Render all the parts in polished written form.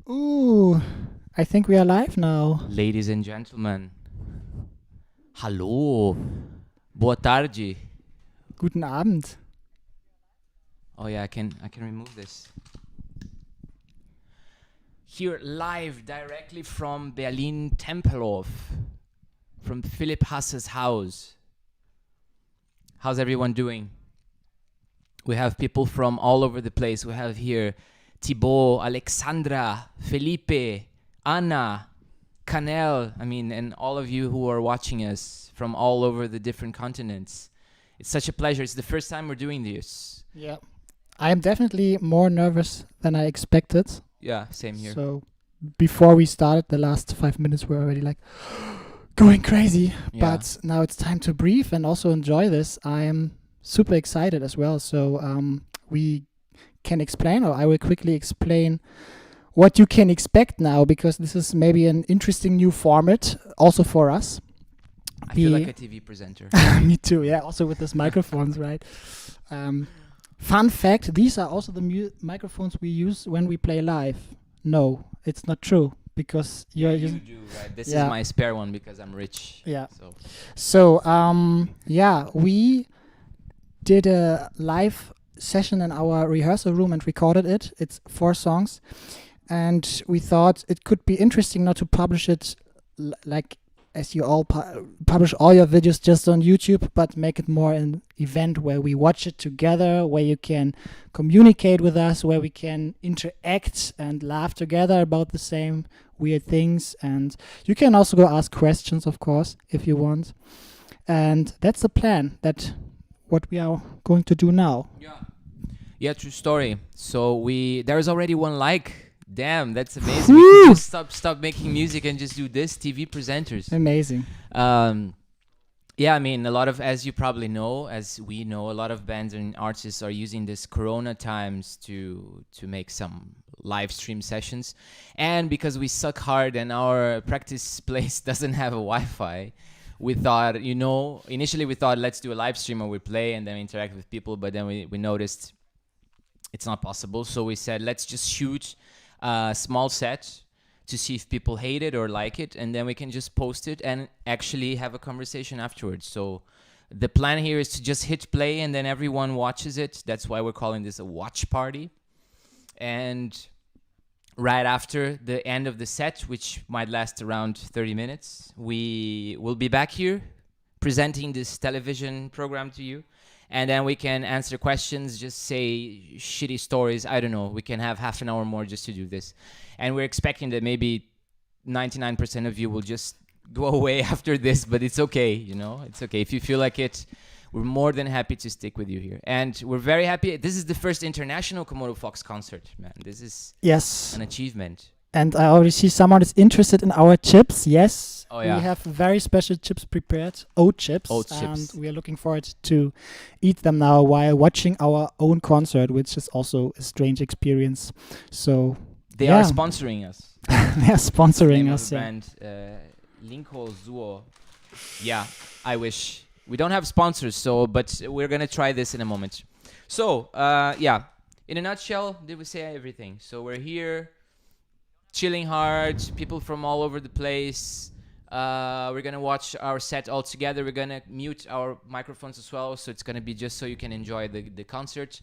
Ooh, I think we are live now. Ladies and gentlemen, hallo, boa tarde. Guten Abend. Oh yeah, I can remove this. Here live directly from Berlin Tempelhof, from Philipp Haase's house. How's everyone doing? We have people from all over the place. We have here Thibaut, Alexandra, Felipe, Anna, Canel, and all of you who are watching us from all over the different continents. It's such a pleasure. It's the first time we're doing this. Yeah. I am definitely more nervous than I expected. Yeah, same here. So before we started, the last 5 minutes were already like going crazy. Yeah. But now it's time to breathe and also enjoy this. I am super excited as well. So we can explain, or I will quickly explain what you can expect now, because this is maybe an interesting new format also for us. I feel like a TV presenter. Me too, yeah, also with these microphones, right? Fun fact, these are also the microphones we use when we play live. No, it's not true, because you're you using... do, right? This Yeah. is my spare one because I'm rich. Yeah. So Yeah, we did a live session in our rehearsal room and recorded it. It's 4 songs. And we thought it could be interesting not to publish it like as you all publish all your videos just on YouTube, but make it more an event where we watch it together, where you can communicate with us, where we can interact and laugh together about the same weird things. And you can also go ask questions, of course, if you want. And that's the plan, that what we are going to do now. Yeah, true story. So there's already one like. Damn, that's amazing. We could just stop making music and just do this. TV presenters. Amazing. Yeah, a lot of, as you probably know, as we know, a lot of bands and artists are using this Corona times to make some live stream sessions. And because we suck hard and our practice place doesn't have a Wi-Fi, we thought, initially we thought, let's do a live stream where we play and then interact with people. But then we noticed it's not possible. So we said, let's just shoot a small set to see if people hate it or like it, and then we can just post it and actually have a conversation afterwards. So the plan here is to just hit play and then everyone watches it. That's why we're calling this a watch party. And right after the end of the set, which might last around 30 minutes, we will be back here presenting this television program to you. And then we can answer questions, just say shitty stories. I don't know. We can have half an hour more just to do this. And we're expecting that maybe 99% of you will just go away after this, but it's okay, It's okay. If you feel like it, we're more than happy to stick with you here. And we're very happy. This is the first international Komodo Fox concert, man. This is an achievement. And I already see someone is interested in our chips. Yes. Oh, yeah. We have very special chips prepared, oat chips. And we are looking forward to eat them now while watching our own concert, which is also a strange experience. So they are sponsoring us. They are sponsoring us. Band, Linko Zuo. Yeah, I wish. We don't have sponsors, but we're going to try this in a moment. So, in a nutshell, did we say everything? So we're here, chilling hard, people from all over the place. We're going to watch our set all together. We're going to mute our microphones as well, so it's going to be just so you can enjoy the concert.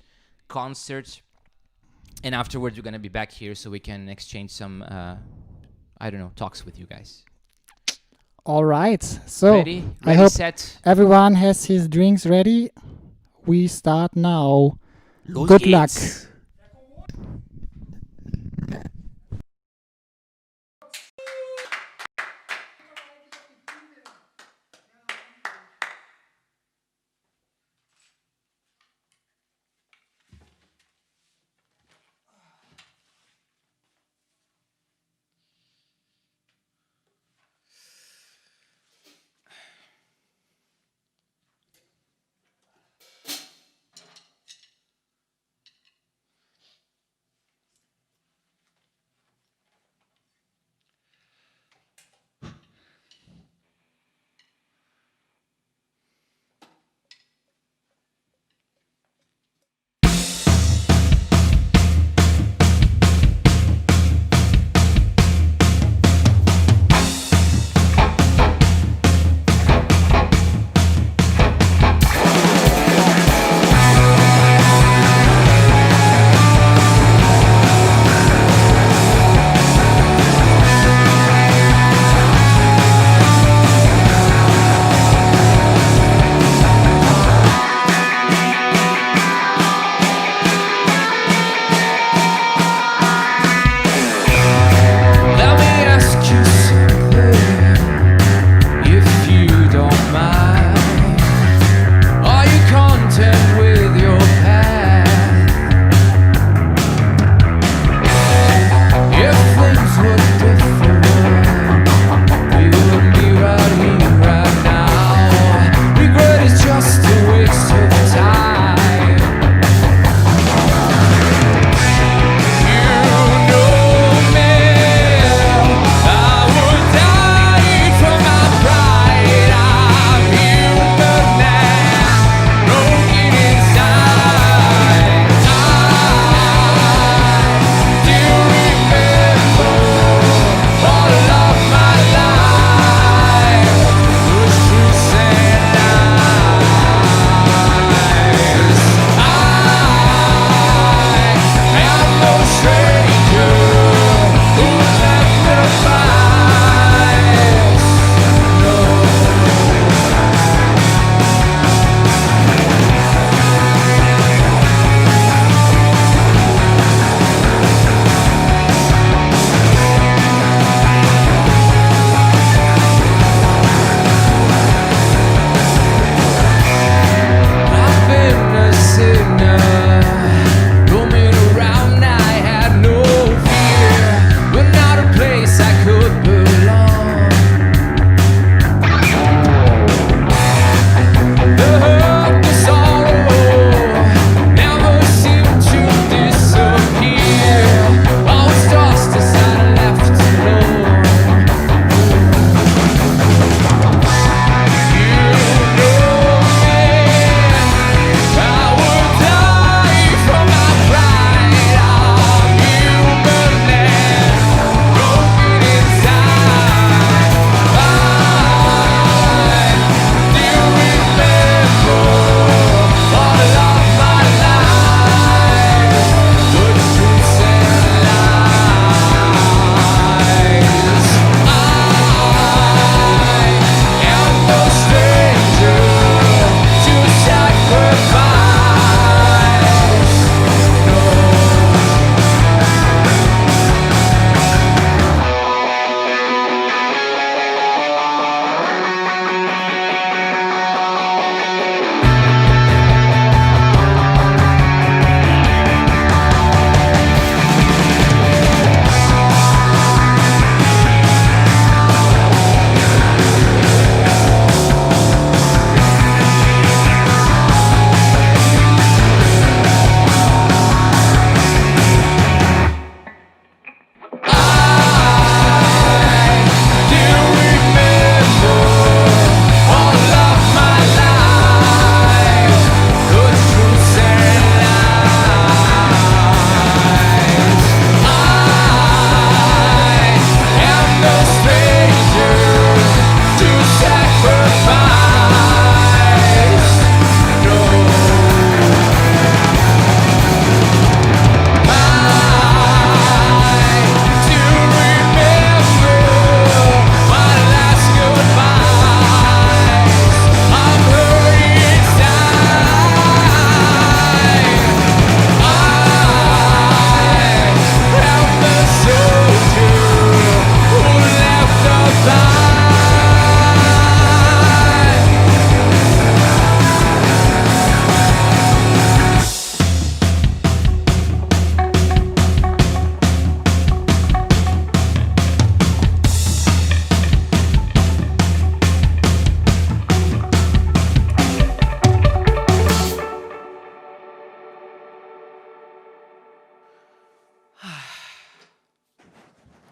And afterwards, we're going to be back here so we can exchange some, talks with you guys. All right. So ready, I hope set. Everyone has his drinks ready. We start now. Los Good geht's. luck.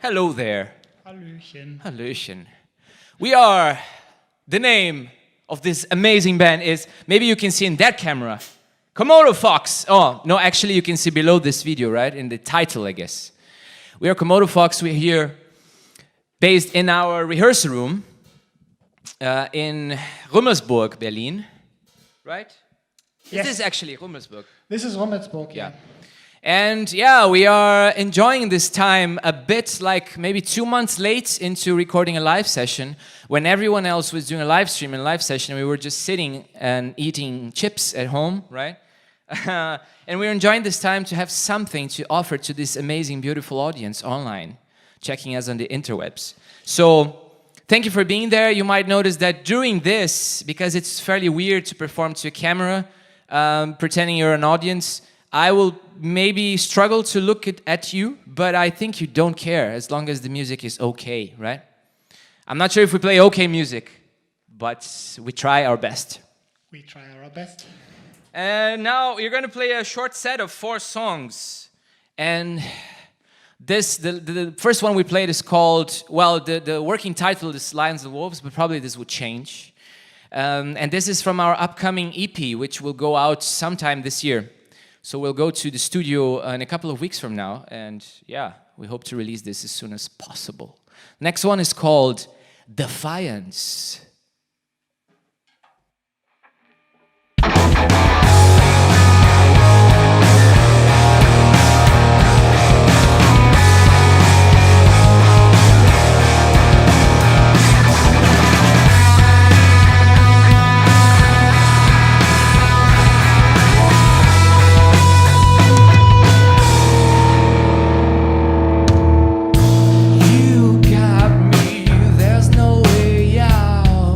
Hello there. Hallöchen. Hallöchen. We are, the name of this amazing band is, maybe you can see in that camera, Komodo Fox. Oh, no, actually you can see below this video, right? In the title, I guess. We are Komodo Fox. We're here based in our rehearsal room in Rummelsburg, Berlin, right? Yes. This is actually Rummelsburg. This is Rummelsburg, yeah. And yeah, we are enjoying this time a bit like maybe 2 months late into recording a live session when everyone else was doing a live stream and live session. We were just sitting and eating chips at home, right? And we're enjoying this time to have something to offer to this amazing, beautiful audience online, checking us on the interwebs. So thank you for being there. You might notice that during this, because it's fairly weird to perform to a camera, pretending you're an audience, I will maybe struggle to look at you, but I think you don't care as long as the music is okay, right? I'm not sure if we play okay music, but we try our best. We try our best. And now you're going to play a short set of 4 songs. And this, the first one we played is called, well, the working title is Lions and Wolves, but probably this would change. And this is from our upcoming EP, which will go out sometime this year. So we'll go to the studio in a couple of weeks from now, and yeah, we hope to release this as soon as possible. Next one is called Defiance. You got me, there's no way out.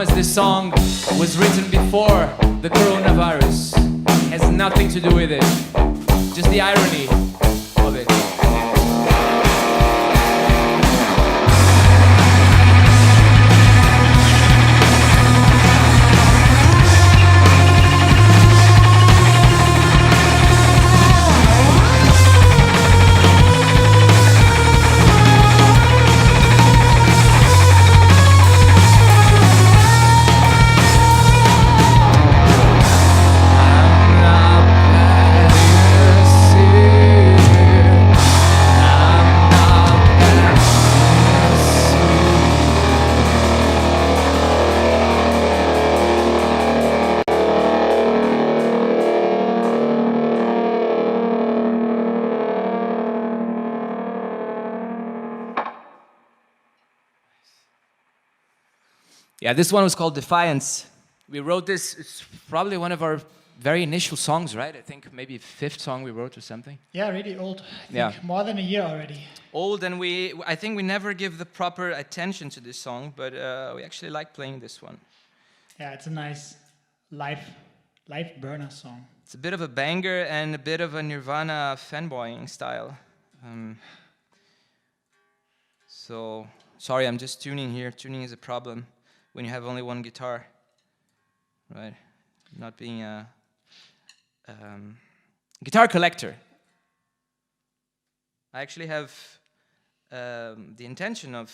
promise this song was written before the coronavirus. Has nothing to do with it. Just the irony of it. Yeah, this one was called Defiance. We wrote this, it's probably one of our very initial songs, right? I think maybe fifth song we wrote or something. Yeah, really old. I think more than a year already. Old, and I think we never give the proper attention to this song, but we actually like playing this one. Yeah, it's a nice live burner song. It's a bit of a banger and a bit of a Nirvana fanboying style. So, sorry, I'm just tuning here. Tuning is a problem when you have only one guitar, right? Not being a guitar collector. I actually have the intention of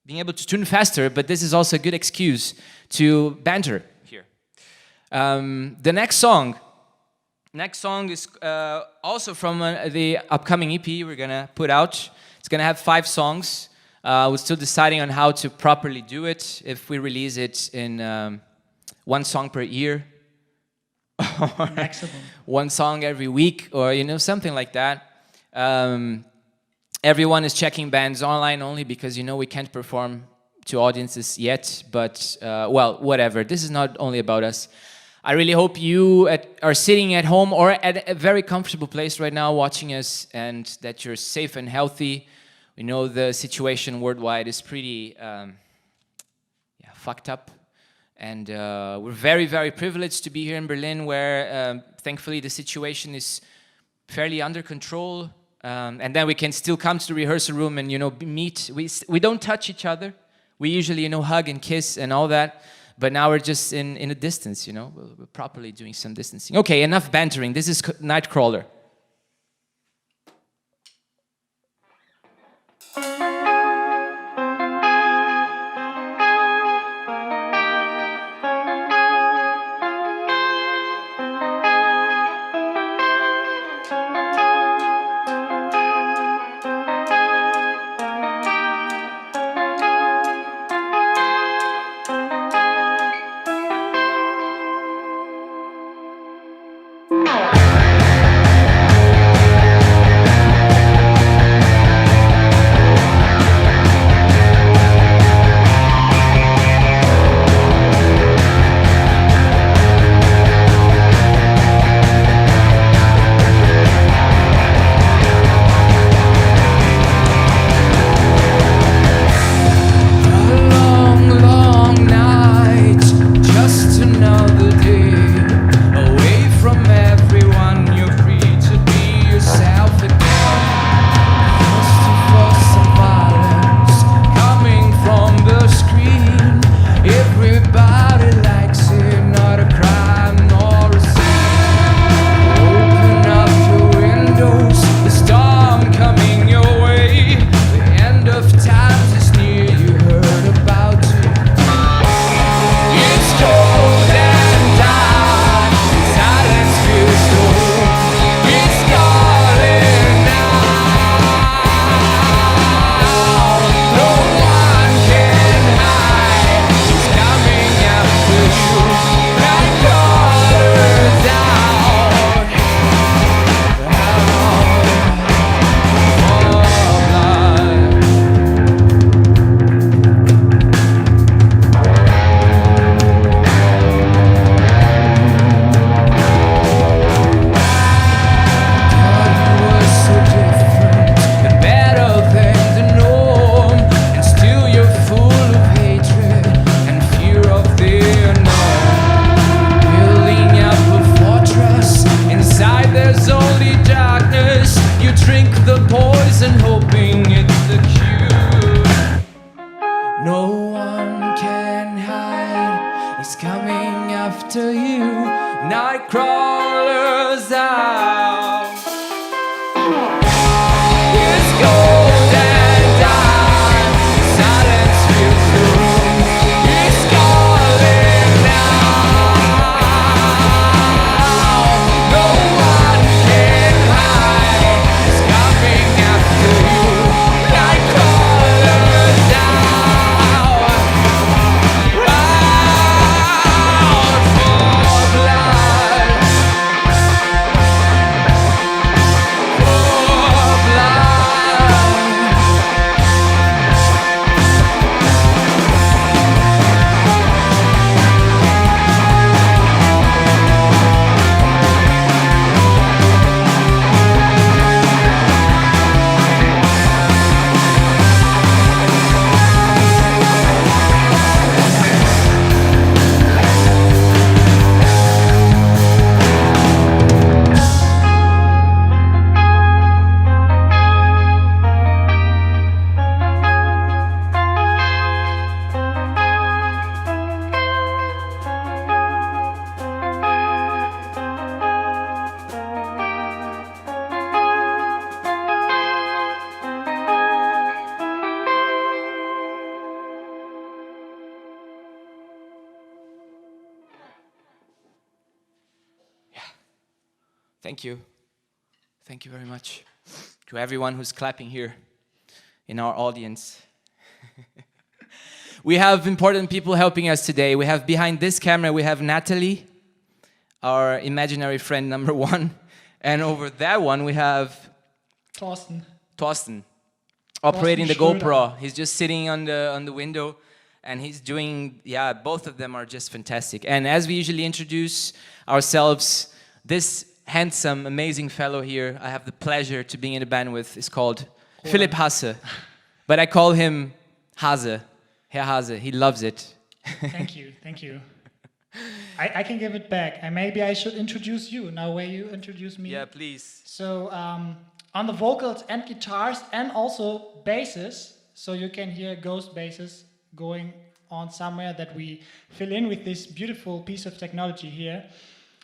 being able to tune faster, but this is also a good excuse to banter here. The next song is also from the upcoming EP we're gonna put out. It's gonna have 5 songs. We're still deciding on how to properly do it, if we release it in 1 song per year, Maximum. 1 song every week, or something like that. Everyone is checking bands online only because we can't perform to audiences yet, but well, whatever. This is not only about us. I really hope you are sitting at home or at a very comfortable place right now watching us, and that you're safe and healthy. We know the situation worldwide is pretty fucked up, and we're very, very privileged to be here in Berlin, where thankfully the situation is fairly under control, and then we can still come to the rehearsal room and meet. We don't touch each other. We usually hug and kiss and all that, but now we're just in a distance. We're properly doing some distancing. Okay, enough bantering. This is Nightcrawler. Thank you. Thank you very much to everyone who's clapping here in our audience. We have important people helping us today. We have behind this camera, we have Natalie, our imaginary friend number one. And over that one, we have Thorsten, operating the GoPro. He's just sitting on the window, and he's doing, yeah, both of them are just fantastic. And as we usually introduce ourselves, this handsome, amazing fellow here, I have the pleasure to be in a band with, is called Philipp Haase. But I call him Haase, Herr Haase. He loves it. Thank you, thank you. I can give it back. And maybe I should introduce you now where you introduce me. Yeah, please. So on the vocals and guitars and also basses, so you can hear ghost basses going on somewhere that we fill in with this beautiful piece of technology here.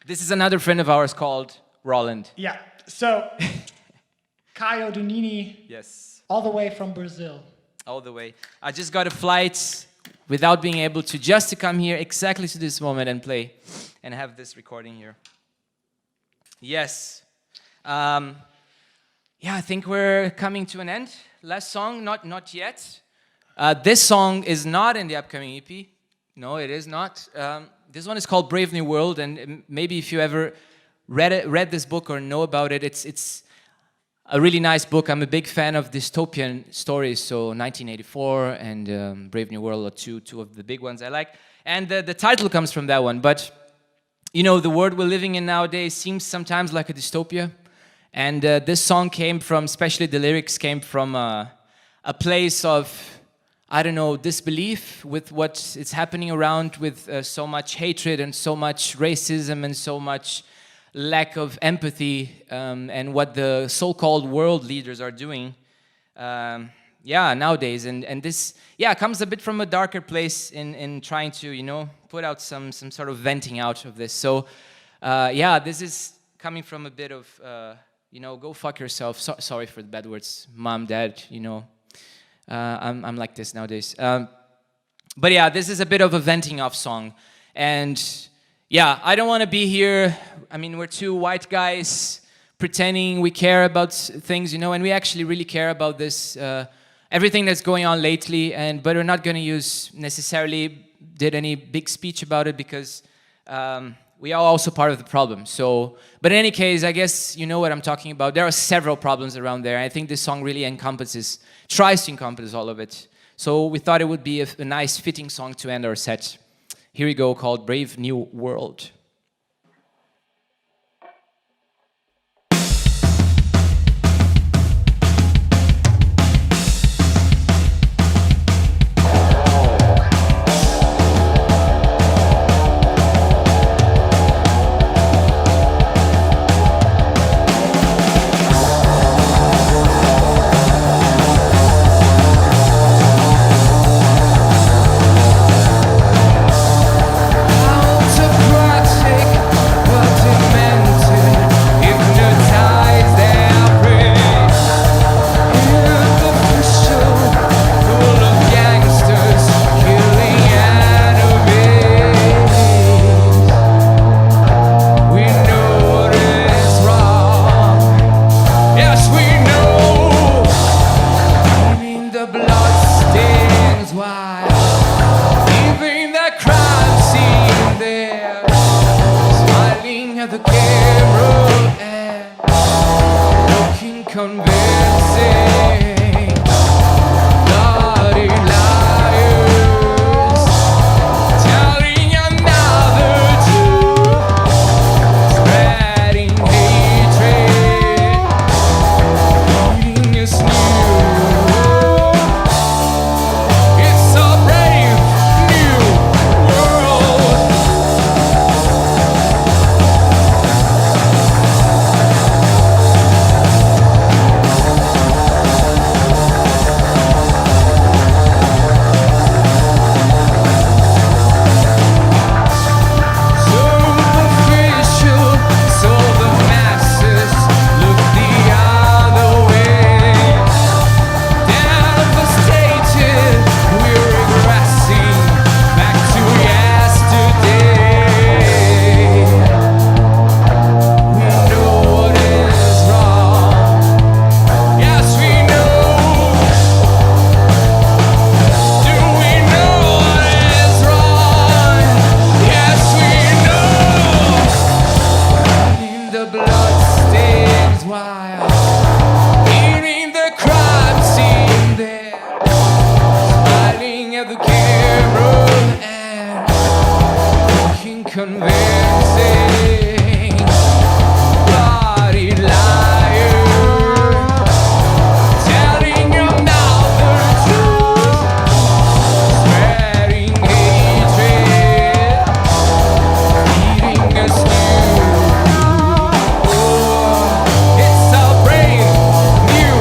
This is another friend of ours called Roland. Yeah, so Caio Donini, yes, all the way from Brazil. All the way. I just got a flight without being able to, just to come here exactly to this moment and play and have this recording here. Yes. Yeah, I think we're coming to an end. Last song, not yet. This song is not in the upcoming EP. No, it is not. This one is called Brave New World, and maybe if you ever read this book or know about it, it's a really nice book. I'm a big fan of dystopian stories, so 1984 and Brave New World are two of the big ones I like. And the title comes from that one, but you know, the world we're living in nowadays seems sometimes like a dystopia. And this song came from, especially the lyrics came from a place of, I don't know, disbelief with what is happening around, with so much hatred and so much racism and so much lack of empathy, and what the so-called world leaders are doing, yeah, nowadays. And this, yeah, comes a bit from a darker place in trying to, you know, put out some sort of venting out of this. So, yeah, this is coming from a bit of, you know, go fuck yourself. Sorry for the bad words, mom, dad, you know. I'm like this nowadays. But yeah, this is a bit of a venting off song. And yeah, I don't want to be here. I mean, we're two white guys pretending we care about things, you know, and we actually really care about this, everything that's going on lately. But we're not going to use necessarily did any big speech about it because we are also part of the problem. So, but in any case, I guess you know what I'm talking about. There are several problems around there. I think this song really tries to encompass all of it. So we thought it would be a nice fitting song to end our set. Here we go, called Brave New World. looking convincing, bloody liar, telling your mouth the truth, spreading hatred, eating a stew. Oh, it's a brand new.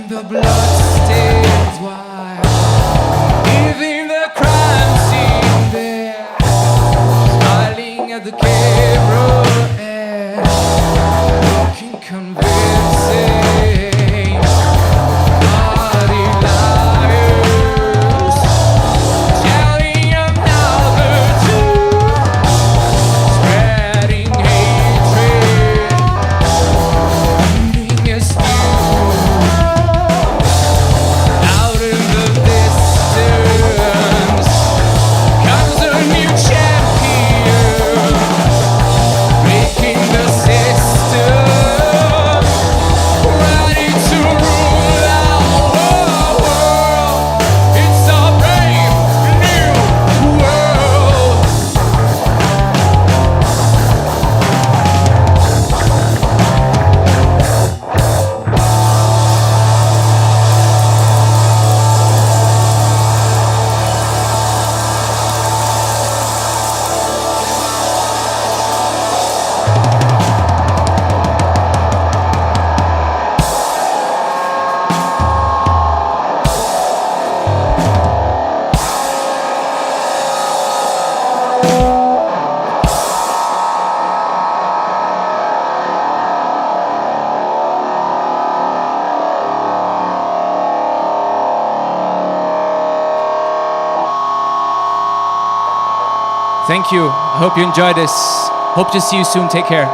The bloodstains wide, leaving the crime scene there, smiling at the camera and looking convincing. Bloody liars, telling them now the truth, spreading hatred, eating a stew. Out in the distance comes a new champion, breaking the system, ready to rule our world. It's a brave new world. Thank you. I hope you enjoyed this. Hope to see you soon. Take care.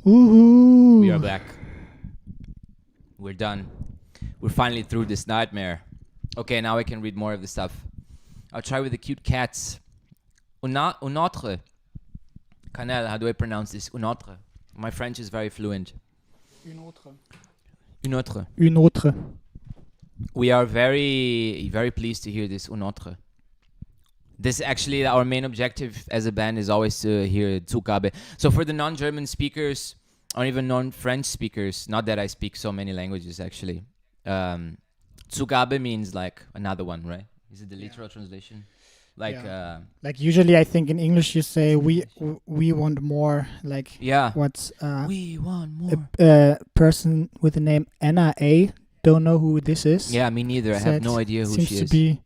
Woohoo! We are back. We're done. We're finally through this nightmare. Okay, now I can read more of the stuff. I'll try with the cute cats. Un autre. Canel, how do I pronounce this? Un autre. My French is very fluent. Une autre. Une autre. Une autre. We are very, very pleased to hear this. Un autre. This actually, our main objective as a band is always to hear Zugabe. So for the non-German speakers, or even non-French speakers, not that I speak so many languages actually, Zugabe means like another one, right? Is it the literal translation? Like, like usually I think in English you say we want more, like what's we want more. A person with the name Anna A. Don't know who this is. Yeah, me neither. I have no idea who she is. Seems to be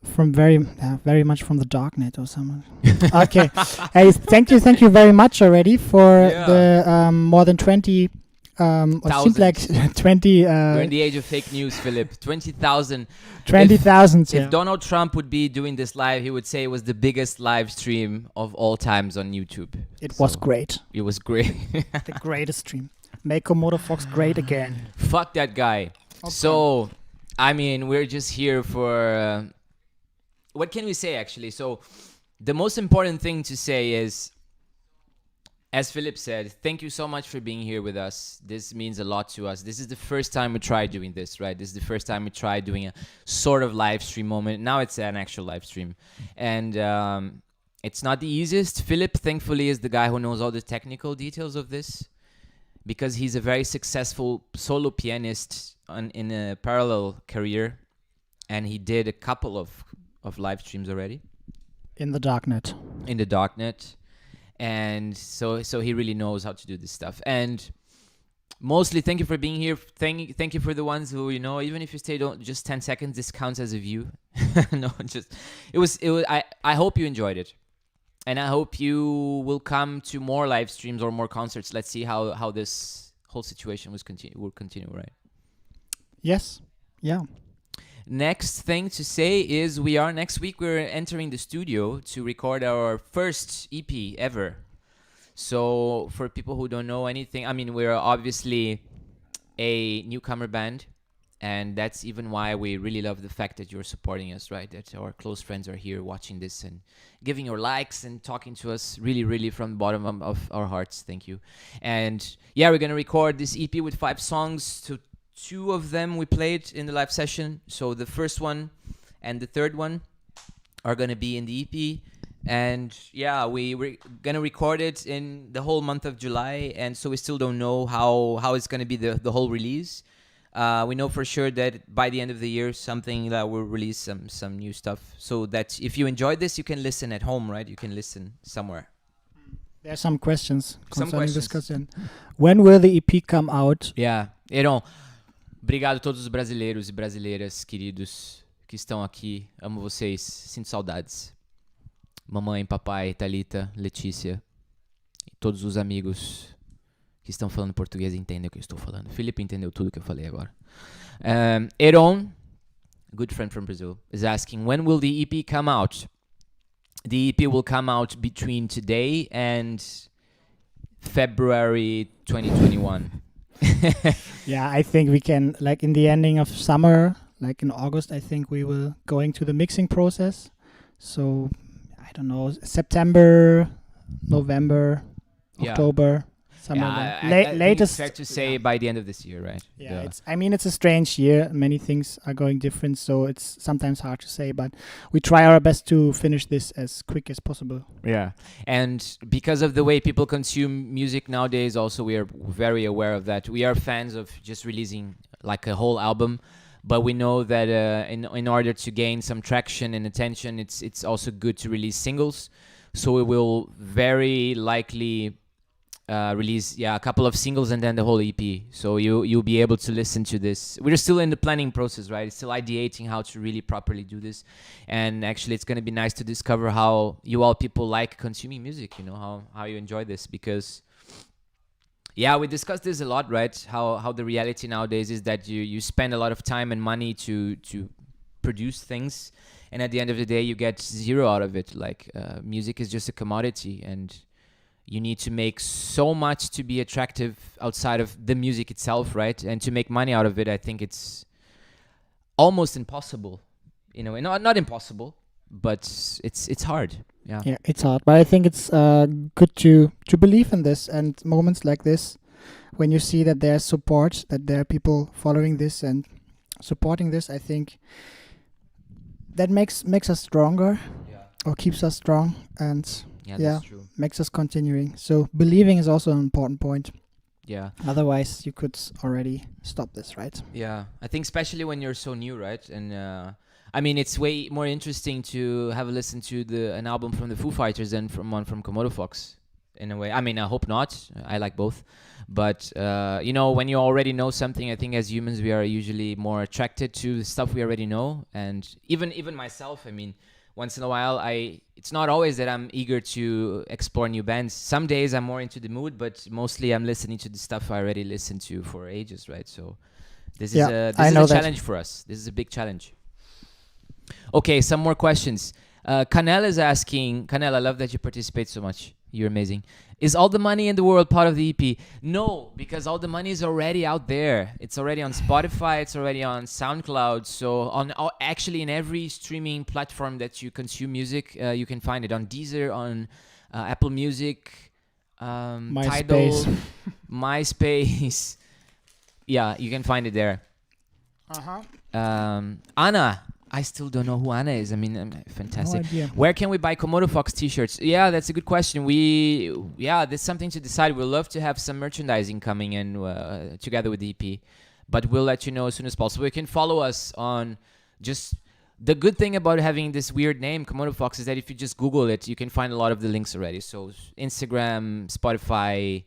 from very much from the darknet or something. Okay. Hey, thank you very much already for the more than 20 it seemed like 20. We're in the age of fake news, Philip. 20,000. 20,000. If Donald Trump would be doing this live, he would say it was the biggest live stream of all times on YouTube. It was great. It was great. The greatest stream. Make Komodo Fox great again. Fuck that guy. Okay. So, I mean, we're just here for... what can we say, actually? So, the most important thing to say is, as Philip said, thank you so much for being here with us. This means a lot to us. This is the first time we tried doing this, right? This is the first time we tried doing a sort of live stream moment. Now it's an actual live stream. And it's not the easiest. Philip, thankfully, is the guy who knows all the technical details of this, because he's a very successful solo pianist in a parallel career. And he did a couple of live streams already. In the darknet. In the darknet. And so he really knows how to do this stuff. And mostly, thank you for being here. Thank you for the ones who, even if you stay just 10 seconds, this counts as a view. I hope you enjoyed it. And I hope you will come to more live streams or more concerts. Let's see how this whole situation will continue, right? Yes. Yeah. Next thing to say is next week we're entering the studio to record our first EP ever. So for people who don't know anything, I mean, we're obviously a newcomer band, and that's even why we really love the fact that you're supporting us, right? That our close friends are here watching this and giving your likes and talking to us really, really from the bottom of our hearts. Thank you. And yeah, we're going to record this EP with 5 songs. Two of them we played in the live session. So the first one and the third one are going to be in the EP. And yeah, we're going to record it in the whole month of July. And so we still don't know how it's going to be the whole release. We know for sure that by the end of the year, something that will release some new stuff. So that if you enjoyed this, you can listen at home, right? You can listen somewhere. There are some questions concerning this question. When will the EP come out? Yeah, obrigado a todos os brasileiros e brasileiras queridos que estão aqui. Amo vocês. Sinto saudades. Mamãe, papai, Thalita, Letícia e todos os amigos que estão falando português entendem o que eu estou falando. Felipe entendeu tudo que eu falei agora. Eron, a good friend from Brazil, is asking, when will the EP come out? The EP will come out between today and February 2021. Yeah, I think we can, like in the ending of summer, like in August, I think we will going to the mixing process. So, I don't know, September, November, October, somewhere there. Latest. Fair to say by the end of this year, right? Yeah, it's a strange year. Many things are going different, so it's sometimes hard to say, but we try our best to finish this as quick as possible. Yeah, and because of the way people consume music nowadays, also we are very aware of that. We are fans of just releasing like a whole album, but we know that in order to gain some traction and attention, it's also good to release singles. So we will very likely release a couple of singles and then the whole EP. So you'll be able to listen to this. We're still in the planning process, right? It's still ideating how to really properly do this. And actually it's going to be nice to discover how you all people like consuming music, how you enjoy this, because we discussed this a lot, right? How the reality nowadays is that you spend a lot of time and money to produce things, and at the end of the day you get zero out of it. Like music is just a commodity, and you need to make so much to be attractive outside of the music itself, right? And to make money out of it, I think it's almost impossible. Not impossible, but it's hard. Yeah, it's hard. But I think it's good to believe in this, and moments like this, when you see that there's support, that there are people following this and supporting this, I think that makes us stronger, or keeps us strong, and that's true. Makes us continuing. So believing is also an important point. Yeah. Otherwise, you could already stop this, right? Yeah. I think especially when you're so new, right? And I mean, it's way more interesting to have a listen to an album from the Foo Fighters than from one from Komodo Fox, in a way. I mean, I hope not. I like both. But, when you already know something, I think as humans, we are usually more attracted to the stuff we already know. And even myself, I mean, once in a while, it's not always that I'm eager to explore new bands. Some days I'm more into the mood, but mostly I'm listening to the stuff I already listened to for ages, right? So this is a challenge for us. This is a big challenge. Okay, some more questions. Kanel is asking, Kanel, I love that you participate so much. You're amazing. Is All the Money in the World part of the EP? No, because All the Money is already out there. It's already on Spotify. It's already on SoundCloud. So actually in every streaming platform that you consume music, you can find it on Deezer, on Apple Music, Tidal, MySpace. Yeah, you can find it there. Anna. I still don't know who Anna is. I mean, fantastic. No idea. Where can we buy Komodo Fox t-shirts? Yeah, that's a good question. There's something to decide. We'd love to have some merchandising coming in together with the EP, but we'll let you know as soon as possible. You can follow us on just... The good thing about having this weird name, Komodo Fox, is that if you just Google it, you can find a lot of the links already. So Instagram, Spotify,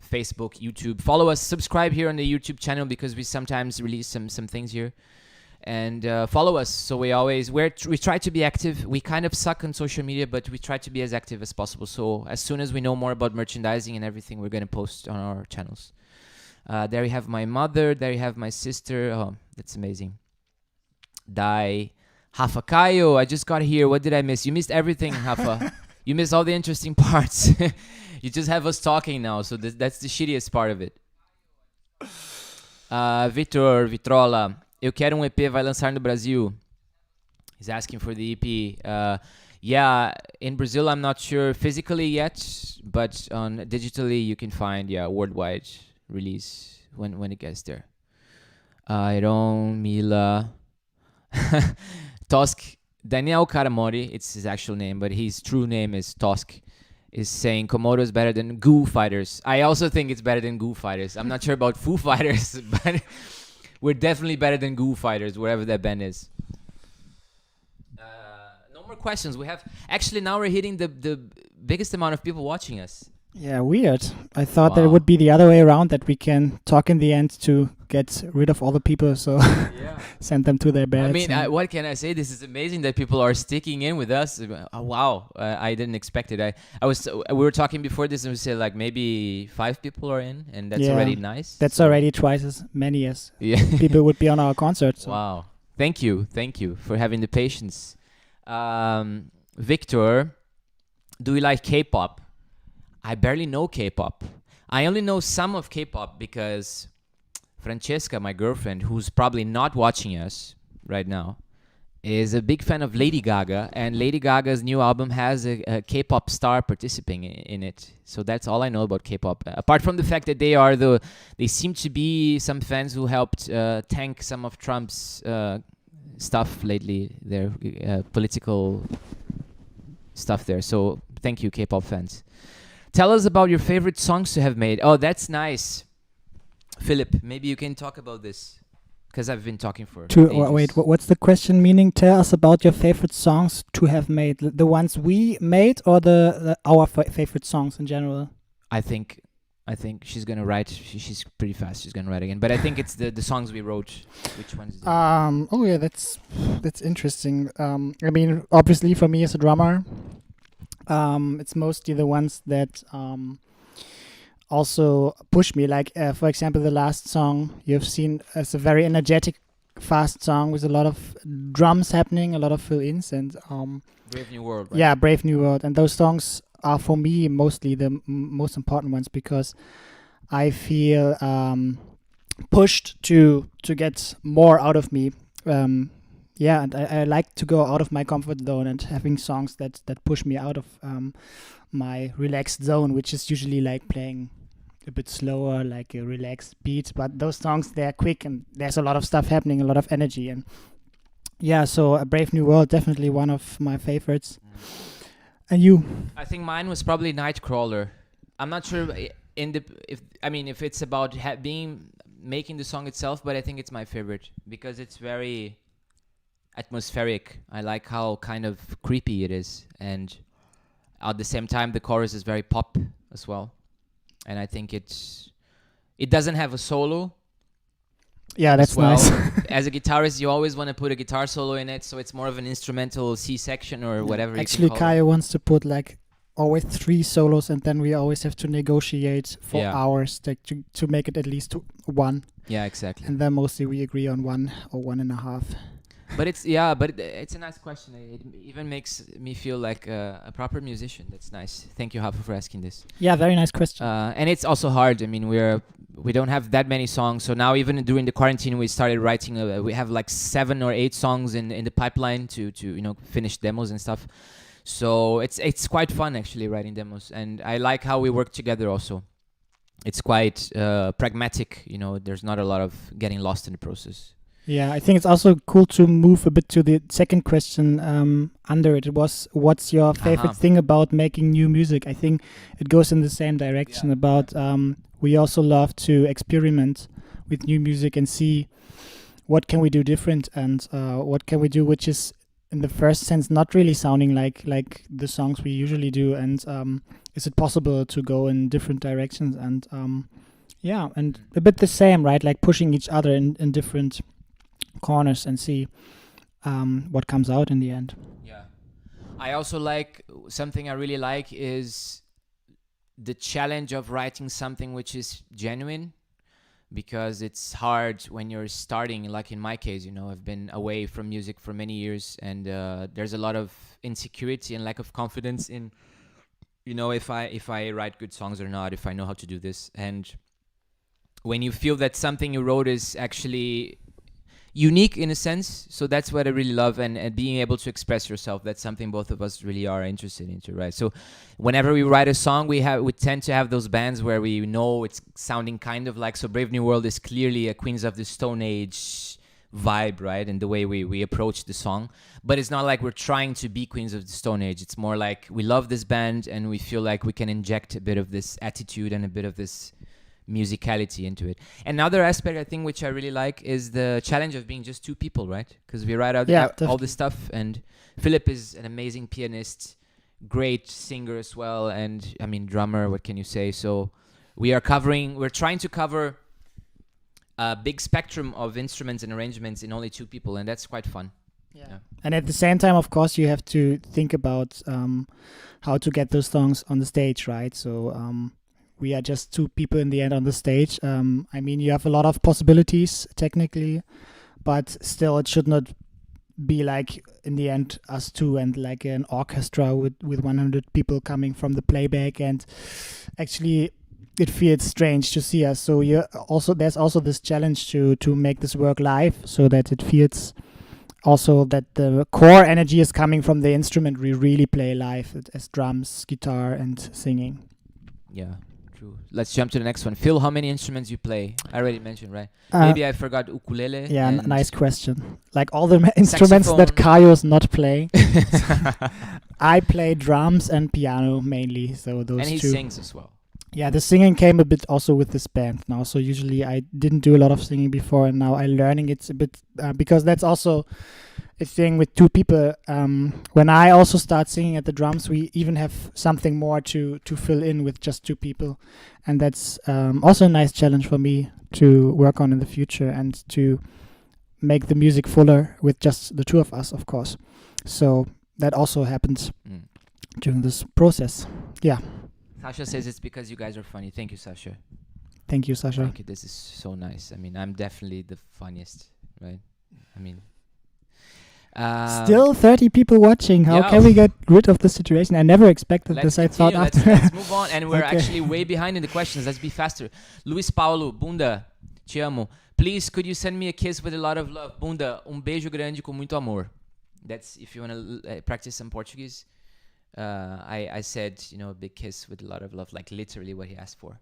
Facebook, YouTube. Follow us. Subscribe here on the YouTube channel because we sometimes release some things here. And follow us. So we try to be active. We kind of suck on social media, but we try to be as active as possible. So as soon as we know more about merchandising and everything, we're going to post on our channels. There you have my mother. There you have my sister. Oh, that's amazing. Dai. Hafa Kayo, I just got here. What did I miss? You missed everything, Hafa. You missed all the interesting parts. You just have us talking now. So that's the shittiest part of it. Vitrola. Eu quero EP, vai lançar no Brasil. He's asking for the EP. Yeah, in Brazil, I'm not sure physically yet, but digitally, you can find worldwide release when it gets there. Iron, Mila, Tosk, Daniel Karamori, it's his actual name, but his true name is Tosk, is saying Komodo is better than Goo Fighters. I also think it's better than Goo Fighters. I'm not sure about Foo Fighters, but... We're definitely better than Goo Fighters, wherever that band is. No more questions. We have... Actually, now we're hitting the biggest amount of people watching us. Yeah, weird. I thought that it would be the other way around, that we can talk in the end to get rid of all the people, so send them to their beds. I mean, what can I say? This is amazing that people are sticking in with us. Wow, I didn't expect it. We were talking before this, and we said like maybe 5 people are in, and that's already nice. That's already twice as many as people would be on our concert. So. Wow, thank you for having the patience. Victor, do you like K-pop? I barely know K-pop. I only know some of K-pop because Francesca, my girlfriend, who's probably not watching us right now, is a big fan of Lady Gaga, and Lady Gaga's new album has a K-pop star participating in it. So that's all I know about K-pop. Apart from the fact that they seem to be some fans who helped tank some of Trump's stuff lately, their political stuff there. So thank you, K-pop fans. Tell us about your favorite songs to have made. Oh, that's nice. Philip, maybe you can talk about this, because I've been talking for ages. Wait, what's the question meaning? Tell us about your favorite songs to have made. The ones we made, or our favorite songs in general? I think she's gonna write. She's pretty fast. She's gonna write again. But I think it's the songs we wrote. Which ones? Oh yeah, that's interesting. I mean, obviously for me as a drummer, it's mostly the ones that also push me. Like for example, the last song you've seen is a very energetic, fast song with a lot of drums happening, a lot of fill-ins, and Brave New World. Right? Yeah, Brave New World, and those songs are for me mostly the most important ones, because I feel pushed to get more out of me. And I like to go out of my comfort zone, and having songs that push me out of my relaxed zone, which is usually like playing a bit slower, like a relaxed beat. But those songs, they're quick and there's a lot of stuff happening, a lot of energy. And so A Brave New World, definitely one of my favorites. And you? I think mine was probably Nightcrawler. I'm not sure if it's about making the song itself, but I think it's my favorite because it's very atmospheric. I like how kind of creepy it is, and at the same time the chorus is very pop as well. And I think it doesn't have a solo, Yeah, that's as well. nice. As a guitarist, you always want to put a guitar solo in it, so it's more of an instrumental C section or whatever. Actually, you can call it. Kaya wants to put like always 3 solos, and then we always have to negotiate for Yeah. hours to make it at least 1. Yeah, exactly. And then mostly we agree on 1 or 1.5. But it's it's a nice question. It even makes me feel like a proper musician. That's nice. Thank you, Hafa, for asking this. Yeah, very nice question. And it's also hard. I mean, we don't have that many songs. So now even during the quarantine, we started writing. We have like 7 or 8 songs in the pipeline to finish demos and stuff. So it's quite fun actually writing demos, and I like how we work together also. It's quite pragmatic. There's not a lot of getting lost in the process. Yeah, I think it's also cool to move a bit to the second question under it. It was, what's your favorite thing about making new music? I think it goes in the same direction about we also love to experiment with new music and see what can we do different, and what can we do which is in the first sense not really sounding like the songs we usually do, and is it possible to go in different directions, and and a bit the same, right? Like pushing each other in different corners and see what comes out in the end. Yeah, I also like something I really like is the challenge of writing something which is genuine, because it's hard when you're starting. Like in my case, I've been away from music for many years, and there's a lot of insecurity and lack of confidence in if I write good songs or not, if I know how to do this. And when you feel that something you wrote is actually unique in a sense, so that's what I really love, and being able to express yourself, that's something both of us really are interested into, right? So whenever we write a song, we tend to have those bands where we know it's sounding kind of like, so Brave New World is clearly a Queens of the Stone Age vibe, right? And the way we approach the song, but it's not like we're trying to be Queens of the Stone Age. It's more like we love this band and we feel like we can inject a bit of this attitude and a bit of this musicality into it. Another aspect I think which I really like is the challenge of being just 2 people, right? Because we write out all this stuff, and Philip is an amazing pianist, great singer as well, and I mean drummer, what can you say? So we're trying to cover a big spectrum of instruments and arrangements in only 2 people, and that's quite fun. Yeah. And at the same time, of course, you have to think about how to get those songs on the stage, right? So we are just 2 people in the end on the stage. I mean, you have a lot of possibilities technically, but still it should not be like in the end us 2 and like an orchestra with 100 people coming from the playback, and actually it feels strange to see us. So there's also this challenge to make this work live, so that it feels also that the core energy is coming from the instrument we really play live, as drums, guitar, and singing. Yeah. Let's jump to the next one. Phil, how many instruments you play? I already mentioned, right? Maybe I forgot ukulele. Yeah, nice question. Like all the instruments that Kayo's not playing. I play drums and piano mainly, so those 2. And he sings as well. Yeah, the singing came a bit also with this band now. So usually I didn't do a lot of singing before, and now I'm learning it a bit because that's also a thing with 2 people. When I also start singing at the drums, we even have something more to fill in with just 2 people, and that's also a nice challenge for me to work on in the future, and to make the music fuller with just the 2 of us, of course. So that also happens during this process. Yeah. Sasha says it's because you guys are funny. Thank you, Sasha. Thank you, Sasha. Thank you. This is so nice. I mean, I'm definitely the funniest, right? I mean, still 30 people watching. How can we get rid of the situation? I never expected this. I thought let's move on, and we're actually way behind in the questions. Let's be faster. Luis Paulo, Bunda, te amo. Please, could you send me a kiss with a lot of love? Bunda, beijo grande com muito amor. That's if you want to practice some Portuguese. I said, a big kiss with a lot of love, like literally what he asked for.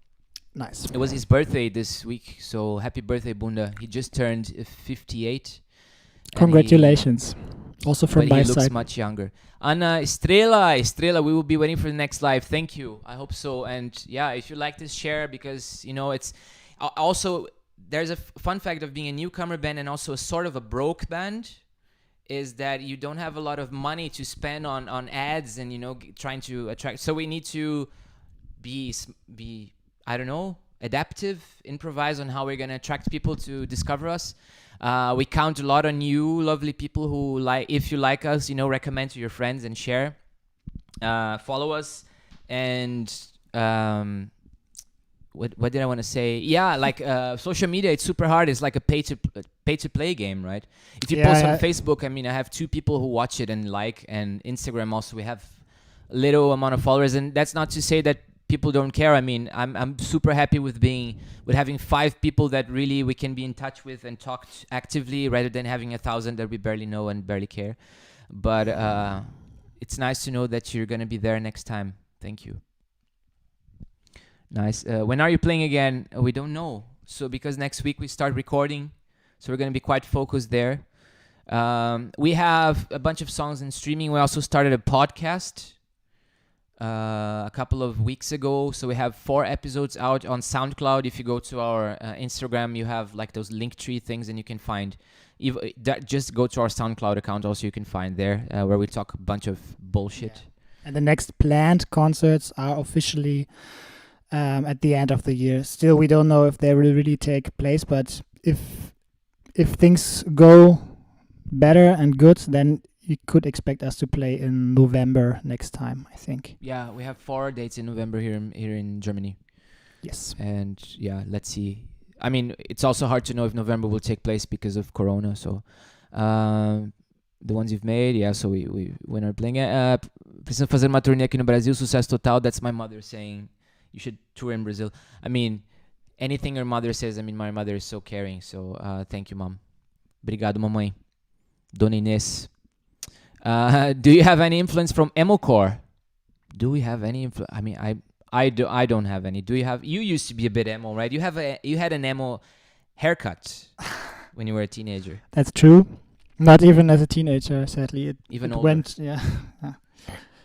Nice. It was his birthday this week, so happy birthday, Bunda. He just turned 58. Congratulations. Also from my side. But he looks much younger. Ana Estrela, we will be waiting for the next live. Thank you. I hope so. And yeah, if you like this, share, because, it's also, there's a fun fact of being a newcomer band and also a sort of a broke band, is that you don't have a lot of money to spend on ads and, trying to attract. So we need to be I don't know, adaptive, improvise on how we're going to attract people to discover us. We count a lot on you, lovely people who like. If you like us, recommend to your friends and share. Follow us, and what did I want to say? Yeah, like social media, it's super hard. It's like a pay to play game, right? If you post on Facebook, I have 2 people who watch it and like, and Instagram also we have a little amount of followers, and that's not to say that people don't care. I'm super happy with having 5 people that really we can be in touch with and talk actively, rather than having 1,000 that we barely know and barely care. But it's nice to know that you're gonna be there next time. Thank you. Nice. When are you playing again? We don't know. So because next week we start recording, so we're gonna be quite focused there. We have a bunch of songs in streaming. We also started a podcast a couple of weeks ago. So we have 4 episodes out on SoundCloud. If you go to our Instagram, you have like those Linktree things, and you can find. Just go to our SoundCloud account. Also, you can find there where we talk a bunch of bullshit. Yeah. And the next planned concerts are officially at the end of the year. Still, we don't know if they will really take place, but if things go better and good, then you could expect us to play in November next time, I think. Yeah, we have 4 dates in November here in Germany. Yes. And yeah, let's see. It's also hard to know if November will take place because of Corona. So the ones you've made, yeah. So we when are playing. Precisamos fazer uma turnê aqui no Brasil, sucesso total. That's my mother saying you should tour in Brazil. Anything your mother says. My mother is so caring. So thank you, Mom. Obrigado, mamãe. Dona Inês. Do you have any influence from emocore? Do we have any influence? I don't have any. Do you have? You used to be a bit emo, right? You had an emo haircut when you were a teenager. That's true. Not even as a teenager, sadly. It older. Went,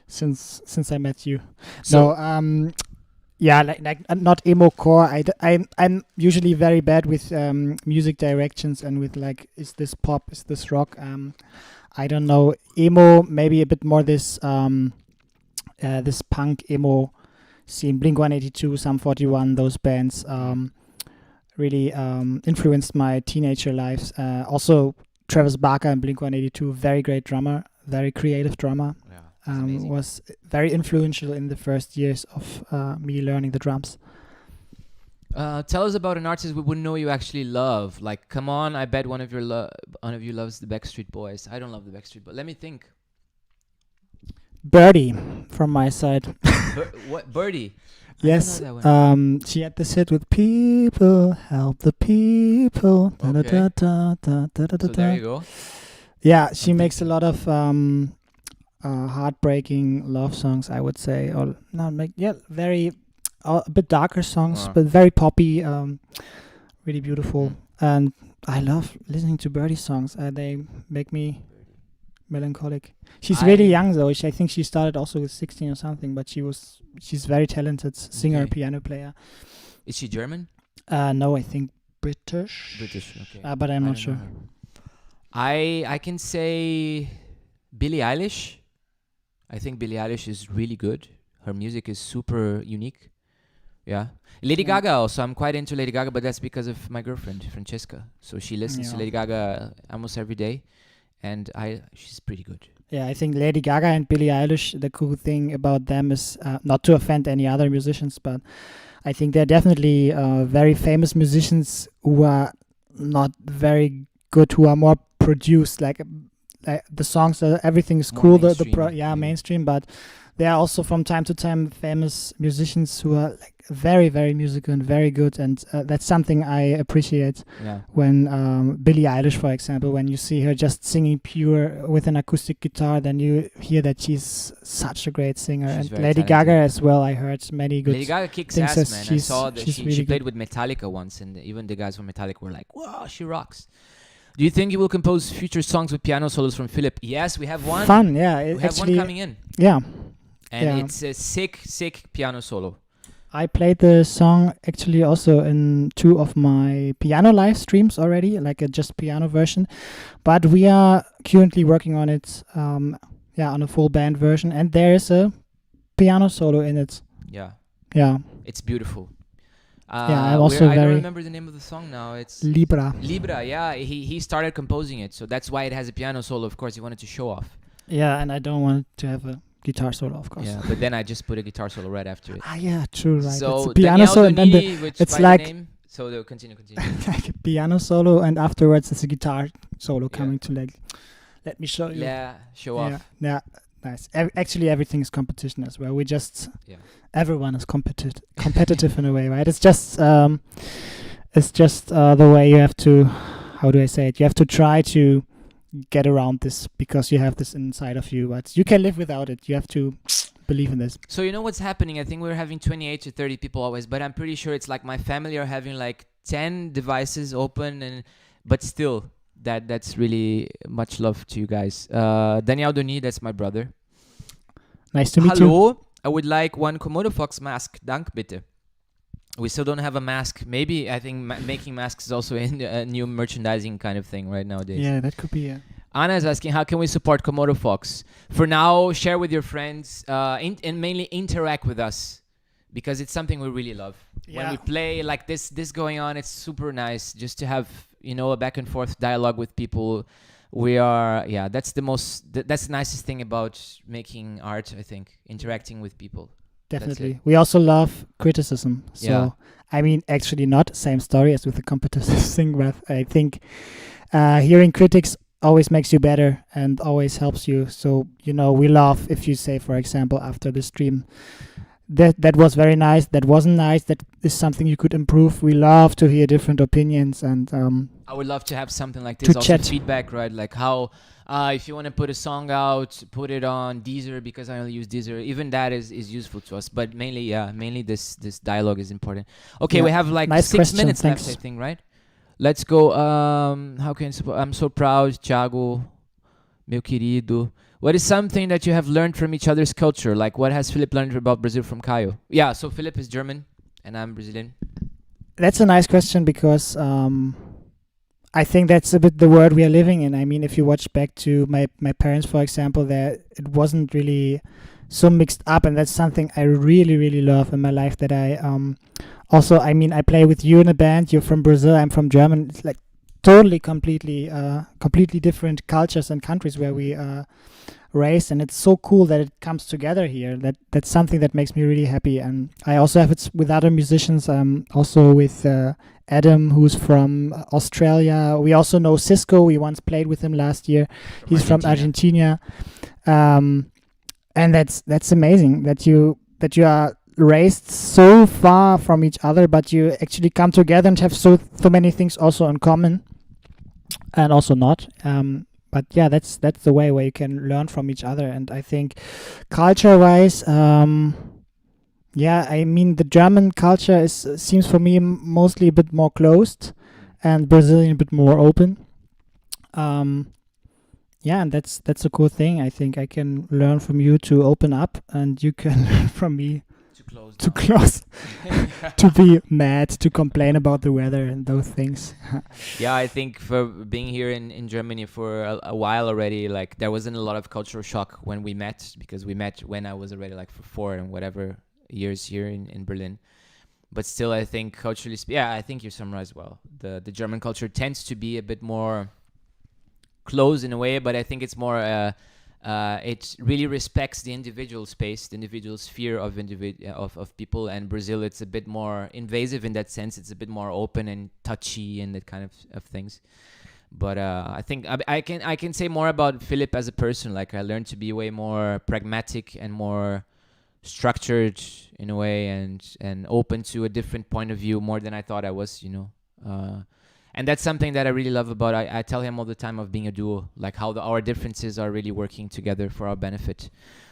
since I met you. So, like not emo core. I'm usually very bad with music directions and with like, is this pop? Is this rock? I don't know. Emo, maybe a bit more this this punk emo scene. Blink-182, Sum 41, those bands really influenced my teenager lives. Also, Travis Barker and Blink-182, very great drummer, very creative drummer. Yeah, was very influential in the first years of me learning the drums. Tell us about an artist we wouldn't know you actually love. Like, come on, I bet one of you loves the Backstreet Boys. I don't love the Backstreet Boys. Let me think. Birdie, from my side. What Birdie? Yes, she had this hit with "People Help the People." Okay. So there you go. Yeah, she makes a lot of heartbreaking love songs, I would say, or very a bit darker songs, but very poppy, really beautiful. And I love listening to Birdie songs. They make me melancholic. She's really young though. I think she started also with 16 or something, but she's very talented singer, piano player. Is she German? No, I think British. British, okay. But I'm not sure. I can say Billie Eilish. I think Billie Eilish is really good. Her music is super unique. Yeah. Lady Gaga also. I'm quite into Lady Gaga, but that's because of my girlfriend, Francesca. So she listens to Lady Gaga almost every day. And she's pretty good. Yeah, I think Lady Gaga and Billie Eilish, the cool thing about them is not to offend any other musicians, but I think they're definitely very famous musicians who are not very good, who are more produced. Like the songs, everything is cool. Mainstream, but there are also from time to time famous musicians who are like very, very musical and very good, and that's something I appreciate. Yeah. When Billie Eilish, for example, when you see her just singing pure with an acoustic guitar, then you hear that she's such a great singer. She's and Lady Gaga as well. I heard many good. Lady Gaga kicks things. Ass, man. I saw that she played with Metallica once, and even the guys from Metallica were like, "Wow, she rocks." Do you think you will compose future songs with piano solos from Philip? Yes, we have one. Fun, yeah. We have one coming in. Yeah. And it's a sick piano solo. I played the song actually also in 2 of my piano live streams already, like a just piano version. But we are currently working on it, on a full band version. And there is a piano solo in it. Yeah. Yeah. It's beautiful. I'm also I don't very remember the name of the song now. It's Libra. Libra. Yeah, he started composing it, so that's why it has a piano solo. Of course, he wanted to show off. Yeah, and I don't want to have a guitar solo, of course. Yeah, but then I just put a guitar solo right after it. Yeah, true, right. So it's a piano Daniel solo, and then Donini, which it's by like the name, so they'll continue. like a piano solo, and afterwards it's a guitar solo Yeah. coming to like. Let me show you. Yeah, show off. Yeah, nice. Actually, everything is competition as well. We just everyone is competitive in a way, right? It's just the way you have to. How do I say it? You have to try to get around this because you have this inside of you, but you can live without it. You have to believe in this. So you know what's happening? I think we're having 28 to 30 people always, but I'm pretty sure it's like my family are having like 10 devices open, but still. That's really much love to you guys. Daniel Doni, that's my brother. Nice to meet you. Hallo, I would like one Komodo Fox mask. Dank bitte. We still don't have a mask. Maybe I think making masks is also a new merchandising kind of thing right nowadays. Yeah, that could be. Anna is asking, how can we support Komodo Fox? For now, share with your friends and mainly interact with us because it's something we really love. Yeah. When we play like this going on, it's super nice just to have a back and forth dialogue with people. That's that's the nicest thing about making art, I think, interacting with people. Definitely. We also love criticism. So, I mean, actually not same story as with the competitive thing, but I think hearing critics always makes you better and always helps you. So, we love if you say, for example, after the stream, that was very nice, that wasn't nice, that is something you could improve. We love to hear different opinions, and I would love to have something like this, also chat. feedback, right? Like how if you want to put a song out, put it on Deezer, because I only use Deezer. Even that is useful to us, but mainly this dialogue is important. Okay, we have like nice 6 minutes thanks. left, I think, right? Let's go. How can I support? I'm so proud, Thiago, meu querido. What is something that you have learned from each other's culture? Like, what has Philip learned about Brazil from Caio? Yeah, so Philip is German, and I'm Brazilian. That's a nice question because I think that's a bit the world we are living in. I mean, if you watch back to my parents, for example, it wasn't really so mixed up, and that's something I really, really love in my life. That I also, I mean, I play with you in a band. You're from Brazil, I'm from Germany. It's like totally, completely different cultures and countries where we raised, and it's so cool that it comes together here. That's something that makes me really happy. And I also have it with other musicians. Also with Adam, who's from Australia. We also know Cisco. We once played with him last year. He's from Argentina, and that's amazing that you are raised so far from each other, but you actually come together and have so many things also in common, and also not. But yeah, that's the way where you can learn from each other. And I think culture-wise, I mean, the German culture seems for me mostly a bit more closed, and Brazilian a bit more open. And that's a cool thing. I think I can learn from you to open up, and you can learn from me to close, to be mad, to complain about the weather and those things. Yeah, I think for being here in Germany for a while already, like there wasn't a lot of cultural shock when we met, because we met when I was already like for 4 and whatever years here in Berlin. But still, I think culturally, I think you summarized well. The German culture tends to be a bit more closed in a way, but I think it's more it really respects the individual space, the individual sphere of people. And Brazil, it's a bit more invasive in that sense. It's a bit more open and touchy and that kind of things. But I think I can say more about Philip as a person. Like, I learned to be way more pragmatic and more structured in a way, and open to a different point of view more than I thought I was, and that's something that I really love about. I tell him all the time of being a duo, like how our differences are really working together for our benefit.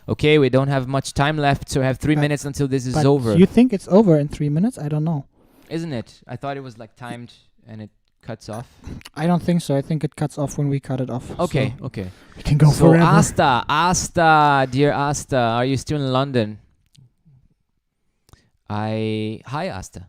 Okay, we don't have much time left, so I have 3 minutes until this is over. You think it's over in 3 minutes? I don't know. Isn't it? I thought it was like timed and it cuts off. I don't think so. I think it cuts off when we cut it off. Okay. We can go so forever. Asta, dear Asta, are you still in London? Hi Asta.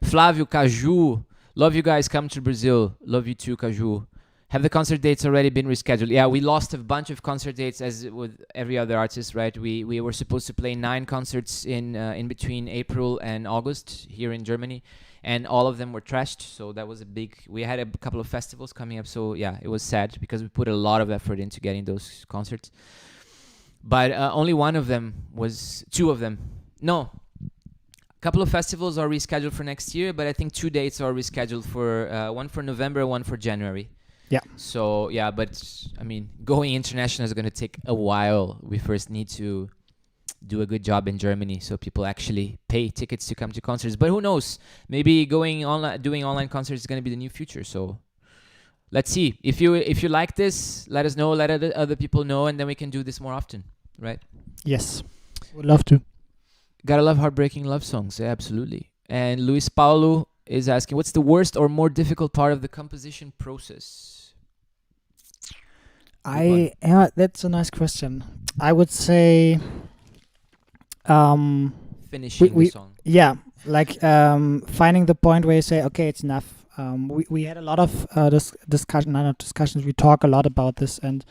Flávio Caju, love you guys, come to Brazil. Love you too, Caju. Have the concert dates already been rescheduled? Yeah, we lost a bunch of concert dates, as with every other artist, right? We were supposed to play 9 concerts in between April and August here in Germany, and all of them were trashed. So that was a big. We had a couple of festivals coming up, so yeah, it was sad because we put a lot of effort into getting those concerts. But only one of them was 2 of them. No, a couple of festivals are rescheduled for next year, but I think 2 dates are rescheduled for one for November, one for January. Yeah. So yeah, but I mean, going international is going to take a while. We first need to do a good job in Germany so people actually pay tickets to come to concerts. But who knows? Maybe going online, doing online concerts is going to be the new future. So let's see. If you like this, let us know. Let other people know, and then we can do this more often, right? Yes, would love to. Gotta love heartbreaking love songs. Yeah, absolutely. And Luis Paulo is asking, what's the worst or more difficult part of the composition process? That's a nice question. I would say Finishing the song. Yeah, like finding the point where you say, okay, it's enough. We had a lot of discussions. We talk a lot about this and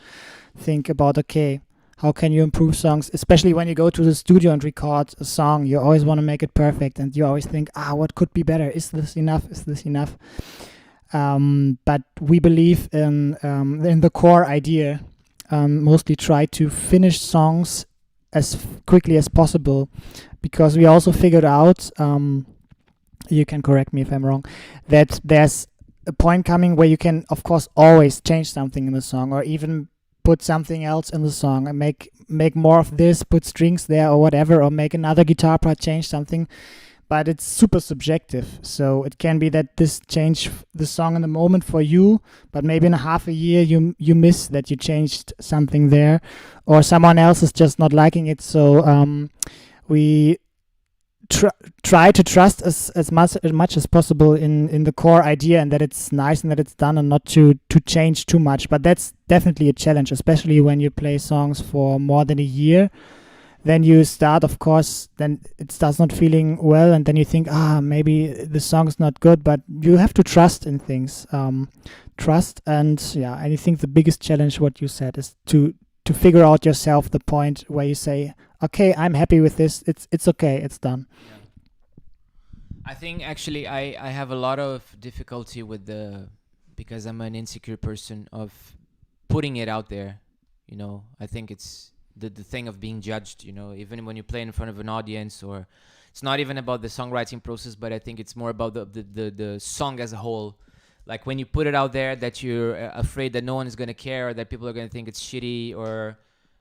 think about, okay, how can you improve songs? Especially when you go to the studio and record a song, you always want to make it perfect, and you always think, what could be better? Is this enough? Is this enough? But we believe in the core idea. Mostly try to finish songs as quickly as possible, because we also figured out, you can correct me if I'm wrong, that there's a point coming where you can, of course, always change something in the song, or even put something else in the song and make more of this, put strings there or whatever, or make another guitar part change something. But it's super subjective. So it can be that this changed the song in the moment for you, but maybe in a half a year you miss that you changed something there, or someone else is just not liking it. So we try to trust as much as possible in the core idea, and that it's nice and that it's done, and not to change too much. But that's definitely a challenge, especially when you play songs for more than a year. Then you start, of course, then it starts not feeling well, and then you think, maybe the song's not good, but you have to trust in things. Trust, and I think the biggest challenge, what you said, is to figure out yourself the point where you say, okay, I'm happy with this, it's okay, it's done. I think actually I have a lot of difficulty with because I'm an insecure person, of putting it out there. I think it's the thing of being judged, even when you play in front of an audience, or it's not even about the songwriting process, but I think it's more about the song as a whole. Like when you put it out there, that you're afraid that no one is going to care, or that people are going to think it's shitty, or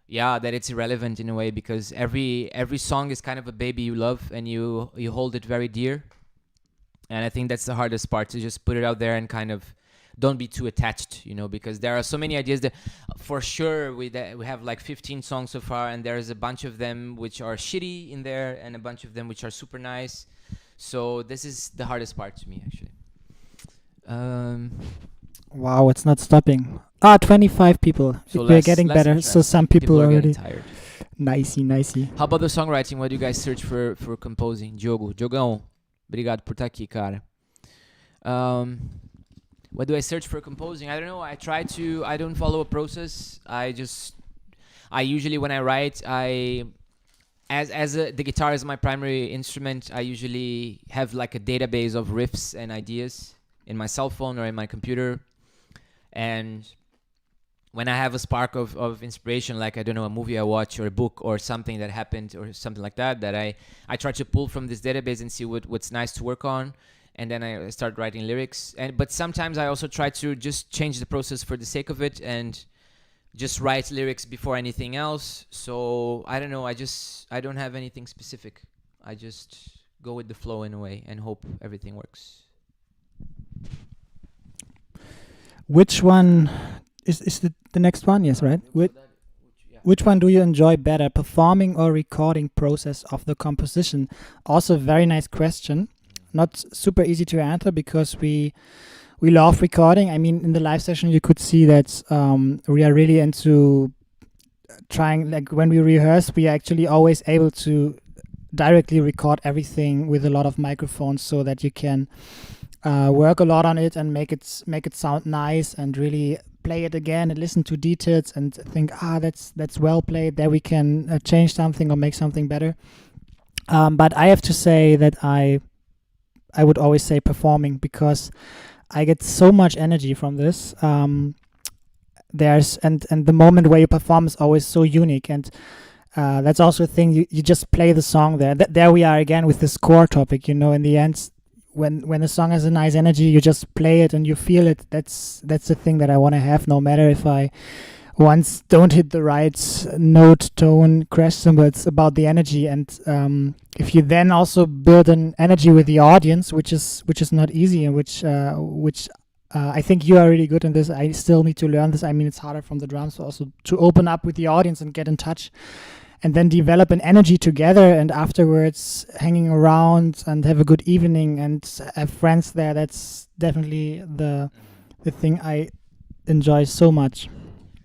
that it's irrelevant in a way, because every song is kind of a baby you love, and you hold it very dear. And I think that's the hardest part, to just put it out there and kind of don't be too attached, because there are so many ideas that, for sure, we have like 15 songs so far, and there's a bunch of them which are shitty in there, and a bunch of them which are super nice. So this is the hardest part to me, actually. Wow, it's not stopping. 25 people. So we're getting better. interest. So some people are already. getting tired. Nicey. How about the songwriting? What do you guys search for composing? Diogão, obrigado por estar aqui, cara. What do I search for composing? I don't know. I don't follow a process. I usually, when I write, the guitar is my primary instrument, I usually have like a database of riffs and ideas in my cell phone or in my computer. And when I have a spark of inspiration, like, I don't know, a movie I watch or a book or something that happened or something like that I try to pull from this database and see what's nice to work on. And then I start writing lyrics. But sometimes I also try to just change the process for the sake of it and just write lyrics before anything else. So I don't know. I don't have anything specific. I just go with the flow in a way and hope everything works. Which one is the next one? Yes, right? Which one do you enjoy better, performing or recording process of the composition? Also, very nice question. Not super easy to answer because we love recording. I mean, in the live session, you could see that we are really into trying, like when we rehearse, we are actually always able to directly record everything with a lot of microphones so that you can work a lot on it and make it sound nice and really play it again and listen to details and think, that's well played. There we can change something or make something better. But I have to say that I would always say performing, because I get so much energy from this. And the moment where you perform is always so unique, and that's also a thing. You just play the song there. There we are again with this core topic. In the end, when a song has a nice energy, you just play it and you feel it. That's the thing that I want to have, no matter if I once don't hit the right note, tone, crash cymbal. It's about the energy, and if you then also build an energy with the audience, which is not easy, and which I think you are really good in this. I still need to learn this. I mean, it's harder from the drums also to open up with the audience and get in touch, and then develop an energy together, and afterwards hanging around and have a good evening and have friends there. That's definitely the thing I enjoy so much.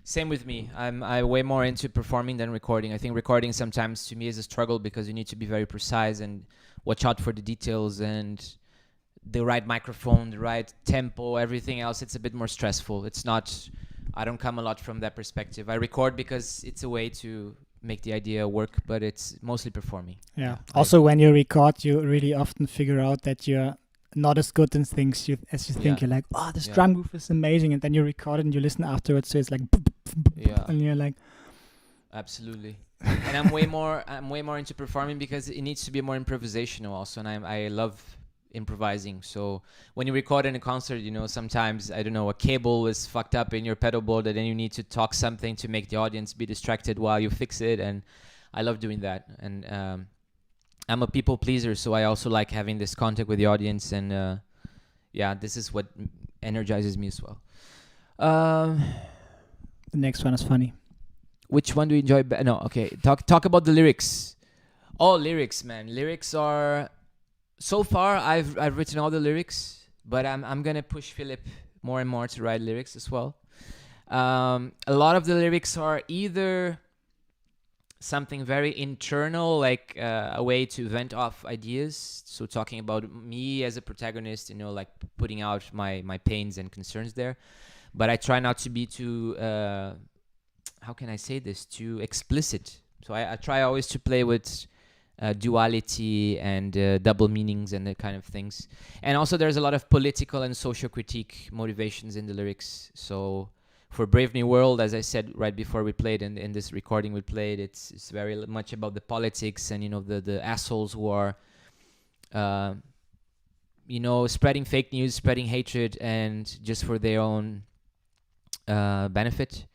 Same with me. I'm way more into performing than recording. I think recording sometimes to me is a struggle because you need to be very precise and watch out for the details and the right microphone, the right tempo, everything else. It's a bit more stressful. It's not, I don't come a lot from that perspective. I record because it's a way to make the idea work, but it's mostly performing. Yeah. Also, when you record, you really often figure out that you're not as good in things as you think. You're like, oh, this drum groove is amazing, and then you record it and you listen afterwards, so it's like, and you're like, absolutely. And I'm way more into performing because it needs to be more improvisational also, and I love improvising. So when you record in a concert, sometimes, I don't know, a cable is fucked up in your pedal board, and then you need to talk something to make the audience be distracted while you fix it, and I love doing that. And I'm a people pleaser, so I also like having this contact with the audience, and this is what energizes me as well. The next one is funny. Which one do you enjoy? No, okay. Talk about the lyrics. Oh, lyrics, man. Lyrics are... So far, I've written all the lyrics, but I'm gonna push Philip more and more to write lyrics as well. A lot of the lyrics are either something very internal, like a way to vent off ideas. So talking about me as a protagonist, like putting out my pains and concerns there. But I try not to be too, how can I say this, too explicit. So I try always to play with duality and double meanings and that kind of things. And also there's a lot of political and social critique motivations in the lyrics. So for Brave New World, as I said right before we played, and in this recording we played, it's very much about the politics and, the assholes who are, spreading fake news, spreading hatred, and just for their own benefit.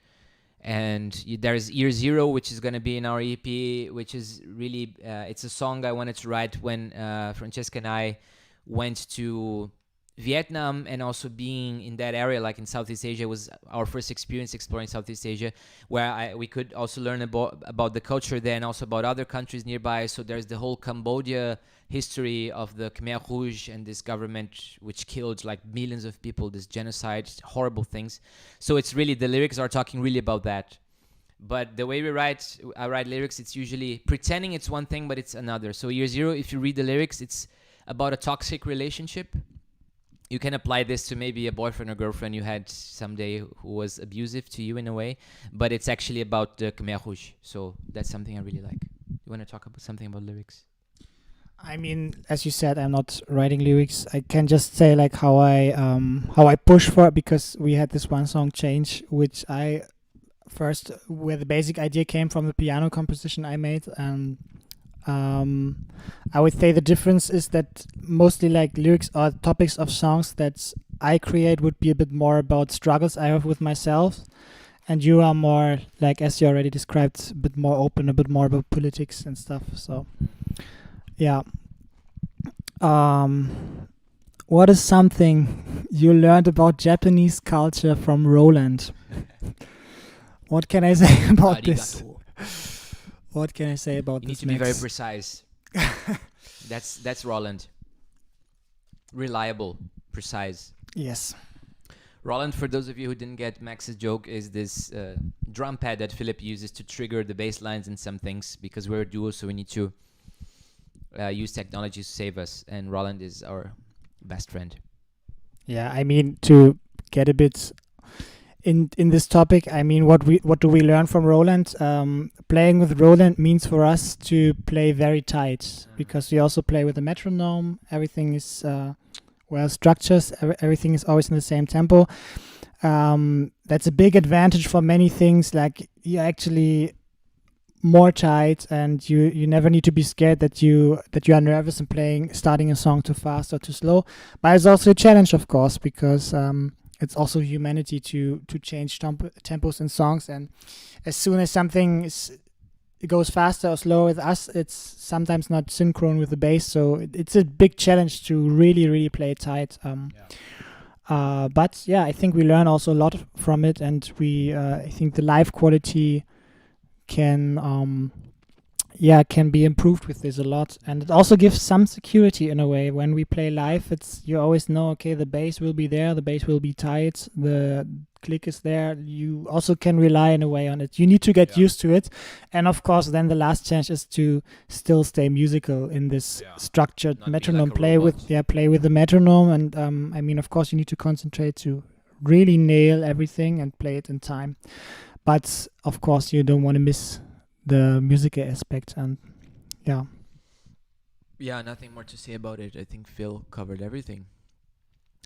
And there's Year Zero, which is going to be in our EP, which is really, it's a song I wanted to write when Francesca and I went to Vietnam, and also being in that area, like in Southeast Asia, was our first experience exploring Southeast Asia, where we could also learn about the culture there and also about other countries nearby. So there's the whole Cambodia history of the Khmer Rouge and this government which killed like millions of people, this genocide, horrible things. So it's really, the lyrics are talking really about that. But the way I write lyrics, it's usually pretending it's one thing, but it's another. So Year Zero, if you read the lyrics, it's about a toxic relationship. You can apply this to maybe a boyfriend or girlfriend you had someday who was abusive to you in a way, but it's actually about the Khmer Rouge. So that's something I really like. You want to talk about something about lyrics? I mean, as you said, I'm not writing lyrics. I can just say like how I push for it, because we had this one song, Change, which where the basic idea came from the piano composition I made, and I would say the difference is that mostly like lyrics or topics of songs that I create would be a bit more about struggles I have with myself, and you are more like, as you already described, a bit more open, a bit more about politics and stuff. So yeah. What is something you learned about Japanese culture from Roland? What can I say about this? What can I say about this? You need to be very precise. That's Roland. Reliable, precise. Yes. Roland, for those of you who didn't get Max's joke, is this drum pad that Philip uses to trigger the bass lines and some things, because we're a duo, so we need to use technology to save us, and Roland is our best friend. Yeah, I mean, to get a bit in this topic, I mean, what do we learn from Roland? Playing with Roland means for us to play very tight, because we also play with a metronome. Everything is well structured. Everything is always in the same tempo. That's a big advantage for many things. Like, you're actually more tight, and you never need to be scared that you are nervous and starting a song too fast or too slow. But it's also a challenge, of course, because it's also humanity to change tempos in songs, and as soon as something it goes faster or slower with us, it's sometimes not synchron with the bass, so it's a big challenge to really play it tight. But yeah, I think we learn also a lot from it, and I think the live quality can be improved with this a lot, and it also gives some security in a way. When we play live, you always know, okay, the bass will be there, the bass will be tight, the click is there. You also can rely in a way on it. You need to get used to it, and of course then the last challenge is to still stay musical in this structured Not metronome. like Play with the metronome, and I mean, of course you need to concentrate to really nail everything and play it in time. But of course, you don't want to miss the musical aspect, and yeah, nothing more to say about it. I think Phil covered everything.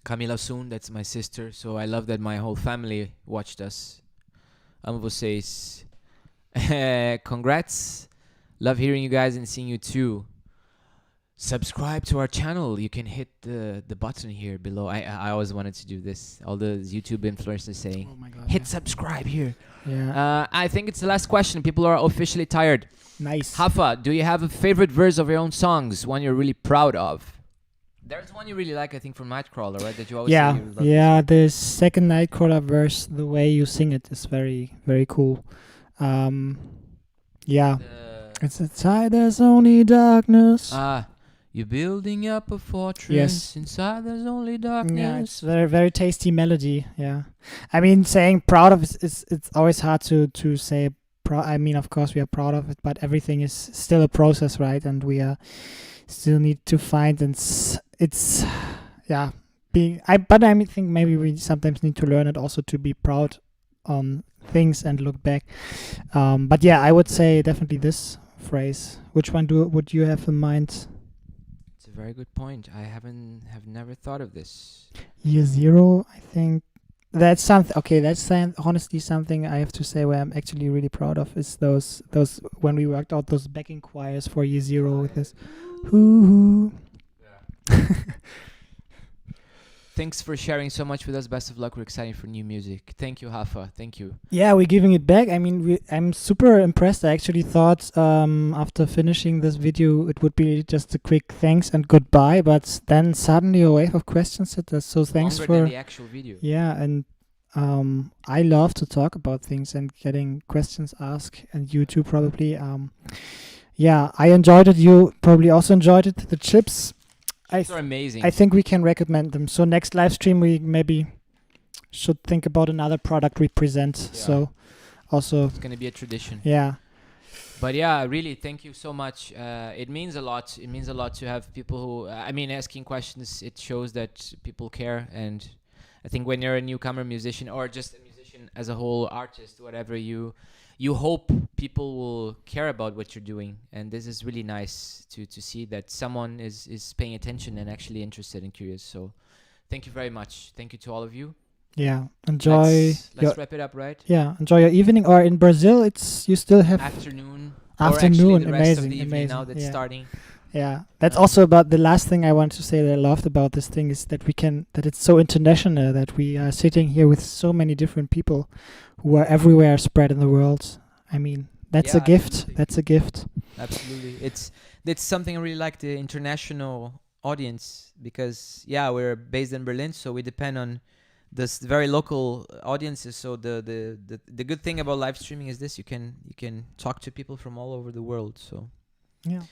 Camila Soon, that's my sister, so I love that my whole family watched us. Amo vocês. Congrats. Love hearing you guys and seeing you too. Subscribe to our channel. You can hit the button here below. I always wanted to do this. All the YouTube influencers saying, oh my God, hit subscribe here. yeah, I think it's the last question. People are officially tired. nice. Hafa, do you have a favorite verse of your own songs? One you're really proud of? There's one you really like, I think, from Nightcrawler, right? That you always say you love. Yeah, the second Nightcrawler verse, the way you sing it is very, very cool. Yeah, it's inside there's only darkness. You're building up a fortress. Yes. Inside there's only darkness. Yeah, it's very, very tasty melody. Yeah, I mean, saying proud of it is it's always hard to say. I mean, of course we are proud of it, but everything is still a process, right? And we still need to find, and it's yeah. But I think maybe we sometimes need to learn it also to be proud on things and look back. But yeah, I would say definitely this phrase. Which one would you have in mind? It's a very good point. I have never thought of this. Year Zero, I think that's something. Okay, that's honestly something I have to say where I'm actually really proud of is those when we worked out those backing choirs for Year Zero with this. Hoo. Thanks for sharing so much with us. Best of luck. We're excited for new music. Thank you, Hafa. Thank you. Yeah, we're giving it back. I mean, I'm super impressed. I actually thought after finishing this video, it would be just a quick thanks and goodbye. But then suddenly a wave of questions hit us. So thanks Longer for than the actual video. Yeah, and I love to talk about things and getting questions asked, and you too probably. Yeah, I enjoyed it. You probably also enjoyed it. The chips. They're amazing. I think we can recommend them. So next live stream we maybe should think about another product we present. Yeah. So also It's gonna be a tradition. yeah. But yeah, really, thank you so much. It means a lot. It means a lot to have people who, asking questions. It shows that people care. And I think when you're a newcomer musician, or just a musician as a whole, artist, whatever, you hope people will care about what you're doing. And this is really nice to see that someone is paying attention and actually interested and curious. So thank you very much. Thank you to all of you. Yeah. Enjoy Let's wrap it up, right? Yeah, enjoy your evening. Or in Brazil you still have Afternoon. afternoon. Or actually the rest of Amazing, the evening amazing. now that's Yeah. starting. Yeah, that's also about the last thing I want to say that I loved about this thing is that that it's so international, that we are sitting here with so many different people who are everywhere spread in the world. I mean, that's a gift. Absolutely. That's a gift. Absolutely. It's something I really like, the international audience, because we're based in Berlin, so we depend on this very local audiences. So the good thing about live streaming is this: you can talk to people from all over the world. So Yeah.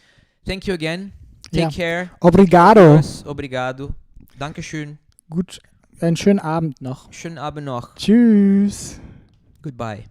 thank you again. Take care. Obrigado. Obrigado. Dankeschön. Gut. Einen schönen Abend noch. Schönen Abend noch. Tschüss. Goodbye.